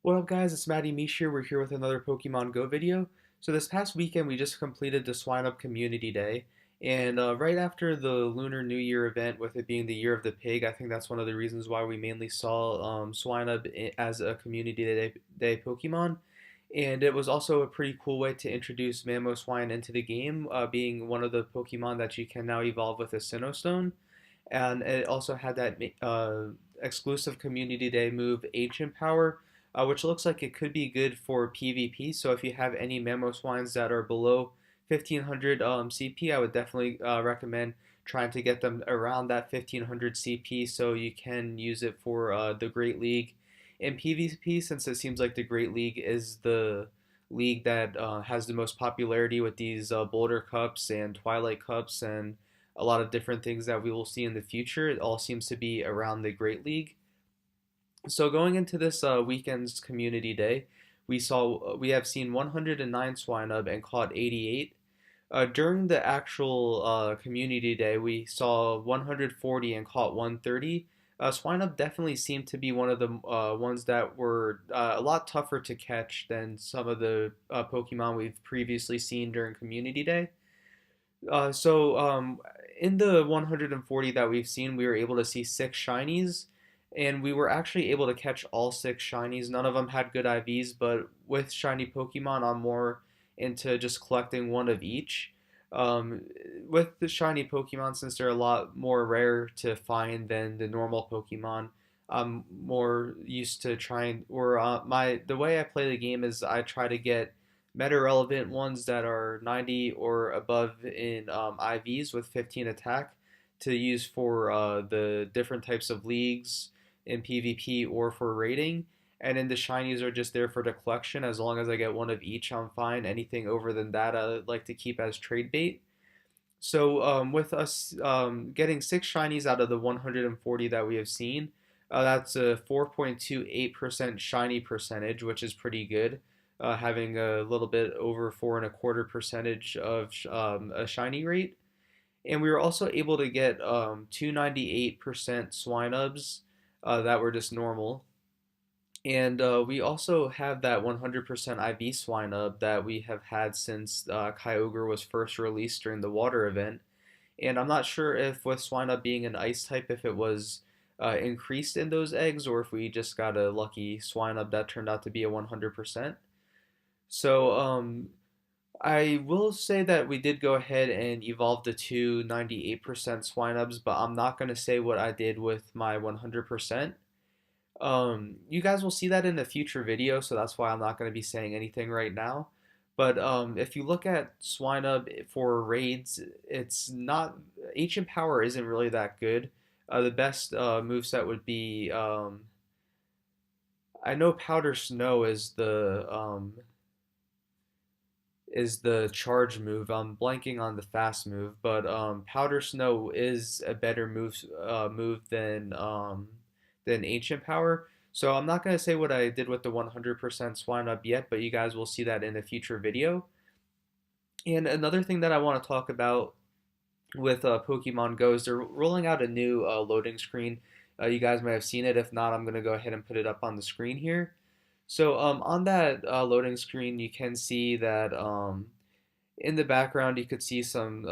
What up guys, it's Matty Mish here. We're here with another Pokemon Go video. So this past weekend we just completed the Swinub Community Day, and right after the Lunar New Year event, with it being the Year of the Pig, I think that's one of the reasons why we mainly saw Swinub as a Day Pokemon. And it was also a pretty cool way to introduce Mamoswine into the game, being one of the Pokemon that you can now evolve with a Sinnoh Stone. And it also had that exclusive Community Day move, Ancient Power, which looks like it could be good for PvP. So if you have any Mamoswines that are below 1500 CP, I would definitely recommend trying to get them around that 1500 CP so you can use it for the Great League in PvP, since it seems like the Great League is the league that has the most popularity with these Boulder Cups and Twilight Cups and a lot of different things that we will see in the future. It all seems to be around the Great League. So going into this weekend's community day, we have seen 109 Swinub and caught 88. During the actual community day, we saw 140 and caught 130. Swinub definitely seemed to be one of the ones that were a lot tougher to catch than some of the Pokemon we've previously seen during community day. In the 140 that we've seen, we were able to see six shinies, and we were actually able to catch all six shinies. None of them had good IVs, but with shiny Pokemon, I'm more into just collecting one of each. Um, with the shiny Pokemon, since they're a lot more rare to find than the normal Pokemon, I'm more used to trying, or the way I play the game is I try to get meta relevant ones that are 90 or above in IVs with 15 attack to use for the different types of leagues in PvP or for raiding. And then the shinies are just there for the collection. As long as I get one of each, I'm fine. Anything over than that, I like to keep as trade bait. So with us getting six shinies out of the 140 that we have seen, that's a 4.28% shiny percentage, which is pretty good. Having a little bit over 4.25% of a shiny rate. And we were also able to get 298% Swinubs that were just normal. And we also have that 100% IV Swinub that we have had since Kyogre was first released during the water event. And I'm not sure if with Swinub being an ice type, if it was increased in those eggs, or if we just got a lucky Swinub that turned out to be a 100%. So I will say that we did go ahead and evolve the two 98% Swinubs, but I'm not going to say what I did with my 100%. You guys will see that in a future video, so that's why I'm not going to be saying anything right now. But if you look at Swinub for raids, it's not, Ancient Power isn't really that good. The best moveset would be, I know Powder Snow is the charge move. I'm blanking on the fast move, but Powder Snow is a better move than Ancient Power. So I'm not gonna say what I did with the 100% Swine Up yet, but you guys will see that in a future video. And another thing that I want to talk about with Pokemon Go is they're rolling out a new loading screen. You guys might have seen it. If not, I'm gonna go ahead and put it up on the screen here. So on that loading screen, you can see that in the background you could see some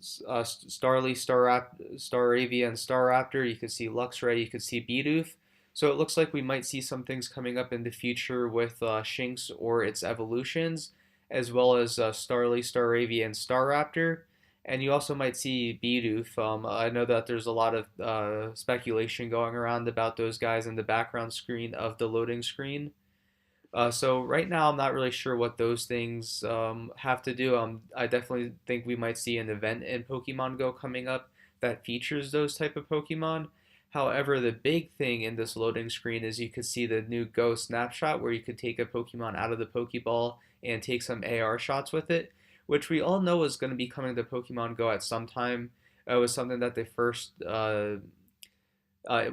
Starly, Staravia, and Staraptor. You could see Luxray, you could see Bidoof. So it looks like we might see some things coming up in the future with Shinx or its evolutions, as well as Starly, Staravia, and Staraptor. And you also might see Bidoof. I know that there's a lot of speculation going around about those guys in the background screen of the loading screen. So right now, I'm not really sure what those things have to do. I definitely think we might see an event in Pokemon Go coming up that features those type of Pokemon. However, the big thing in this loading screen is you could see the new Go snapshot where you could take a Pokemon out of the Pokeball and take some AR shots with it, which we all know is going to be coming to Pokemon Go at some time. It was something that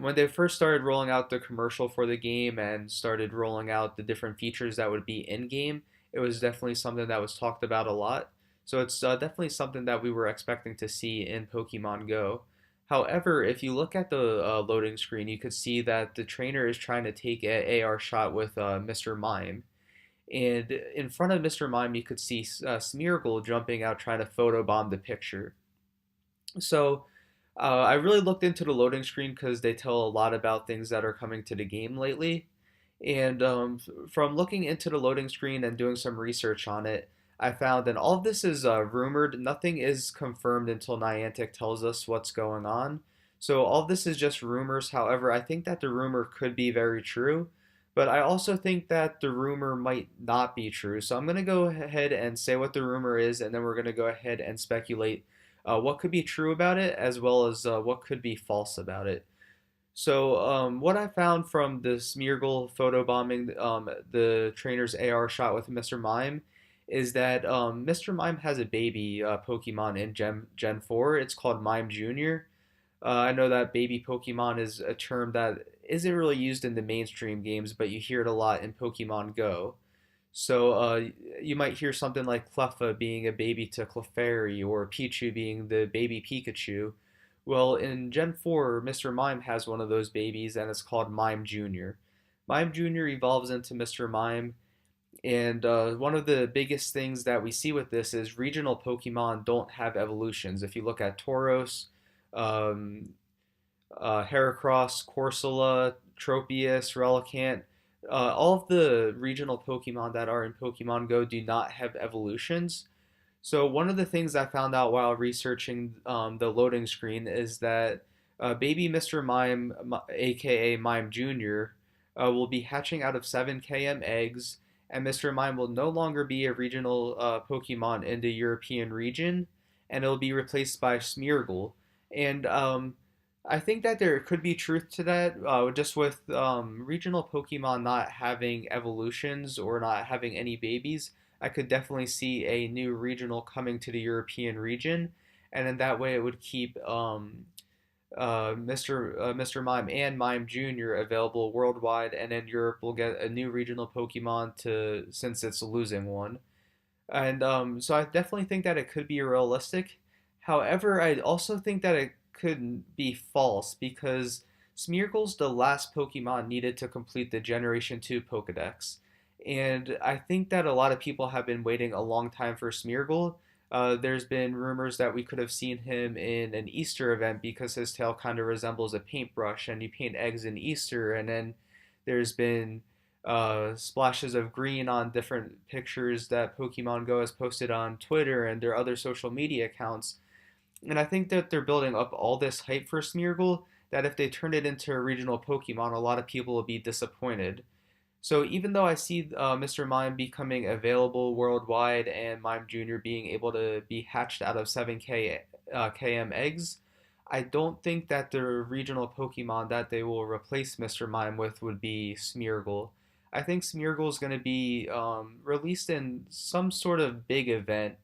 when they first started rolling out the commercial for the game and started rolling out the different features that would be in game, it was definitely something that was talked about a lot. So it's definitely something that we were expecting to see in Pokemon Go. However, if you look at the loading screen, you could see that the trainer is trying to take a AR shot with Mr. Mime. And in front of Mr. Mime, you could see Smeargle jumping out trying to photobomb the picture. So I really looked into the loading screen because they tell a lot about things that are coming to the game lately. And from looking into the loading screen and doing some research on it, I found that all of this is rumored. Nothing is confirmed until Niantic tells us what's going on. So all of this is just rumors. However, I think that the rumor could be very true, but I also think that the rumor might not be true. So I'm going to go ahead and say what the rumor is, and then we're going to go ahead and speculate what could be true about it as well as what could be false about it. So, what I found from the Smeargle photobombing the trainer's AR shot with Mr. Mime is that Mr. Mime has a baby Pokemon in Gen 4. It's called Mime Jr. I know that baby Pokemon is a term that isn't really used in the mainstream games, but you hear it a lot in Pokemon Go. So you might hear something like Cleffa being a baby to Clefairy or Pichu being the baby Pikachu. Well, in Gen 4, Mr. Mime has one of those babies and it's called Mime Jr. Mime Jr. evolves into Mr. Mime, and one of the biggest things that we see with this is regional Pokemon don't have evolutions. If you look at Tauros, um, Heracross, Corsola, Tropius, Relicanth, all of the regional Pokemon that are in Pokemon Go do not have evolutions. So one of the things I found out while researching the loading screen is that baby Mr. Mime, aka Mime Jr., will be hatching out of 7 km eggs, and Mr. Mime will no longer be a regional Pokemon in the European region, and it will be replaced by Smeargle. And I think that there could be truth to that, just with regional Pokemon not having evolutions or not having any babies. I could definitely see a new regional coming to the European region, and in that way it would keep Mr. Mime and Mime Jr. available worldwide, and then Europe will get a new regional Pokemon to since it's losing one. And so I definitely think that it could be realistic. However, I also think that it could be false because Smeargle's the last Pokemon needed to complete the Generation 2 Pokedex. And I think that a lot of people have been waiting a long time for Smeargle. There's been rumors that we could have seen him in an Easter event because his tail kind of resembles a paintbrush and you paint eggs in Easter. And then there's been splashes of green on different pictures that Pokemon Go has posted on Twitter and their other social media accounts. And I think that they're building up all this hype for Smeargle that if they turn it into a regional Pokemon, a lot of people will be disappointed. So even though I see Mr. Mime becoming available worldwide and Mime Jr. being able to be hatched out of 7 km eggs, I don't think that the regional Pokemon that they will replace Mr. Mime with would be Smeargle. I think Smeargle is going to be released in some sort of big event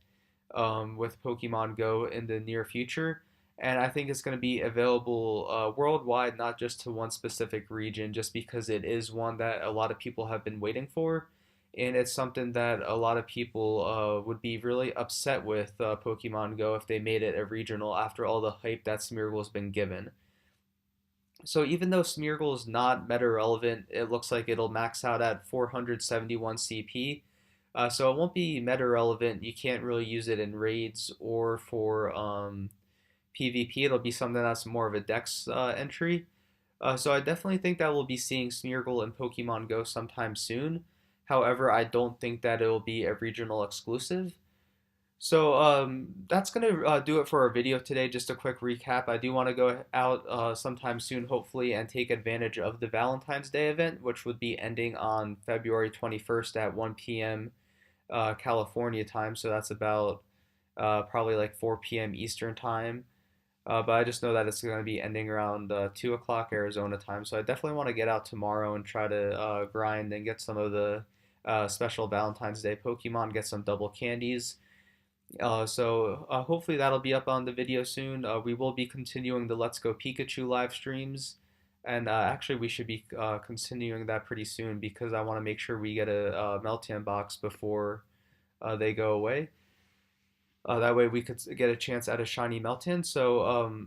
with Pokemon Go in the near future. And I think it's going to be available worldwide, not just to one specific region, just because it is one that a lot of people have been waiting for. And it's something that a lot of people would be really upset with Pokemon Go if they made it a regional after all the hype that Smeargle's been given. So even though Smeargle is not meta relevant, it looks like it'll max out at 471 CP. So it won't be meta relevant. You can't really use it in raids or for PvP. It'll be something that's more of a dex entry. So I definitely think that we'll be seeing Smeargle in Pokemon Go sometime soon. However, I don't think that it'll be a regional exclusive. So that's going to do it for our video today. Just a quick recap. I do want to go out sometime soon, hopefully, and take advantage of the Valentine's Day event, which would be ending on February 21st at 1 p.m. California time. So that's about probably like 4 p.m. Eastern time. But I just know that it's going to be ending around 2 o'clock Arizona time. So I definitely want to get out tomorrow and try to grind and get some of the special Valentine's Day Pokemon, get some double candies. So hopefully that'll be up on the video soon. We will be continuing the Let's Go Pikachu live streams. And actually we should be continuing that pretty soon because I want to make sure we get a Meltan box before they go away. That way we could get a chance at a shiny Meltan. So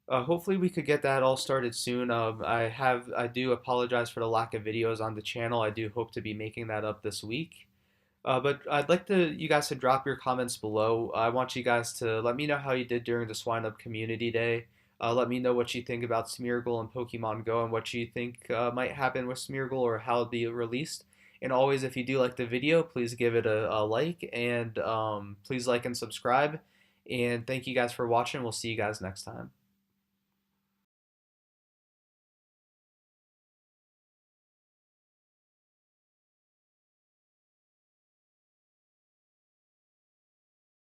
Hopefully we could get that all started soon. I do apologize for the lack of videos on the channel. I do hope to be making that up this week. But I'd like you guys to drop your comments below. I want you guys to let me know how you did during the Swinub Community Day. Let me know what you think about Smeargle and Pokemon Go and what you think might happen with Smeargle or how it'll be released. And always, if you do like the video, please give it a like and please like and subscribe. And thank you guys for watching. We'll see you guys next time.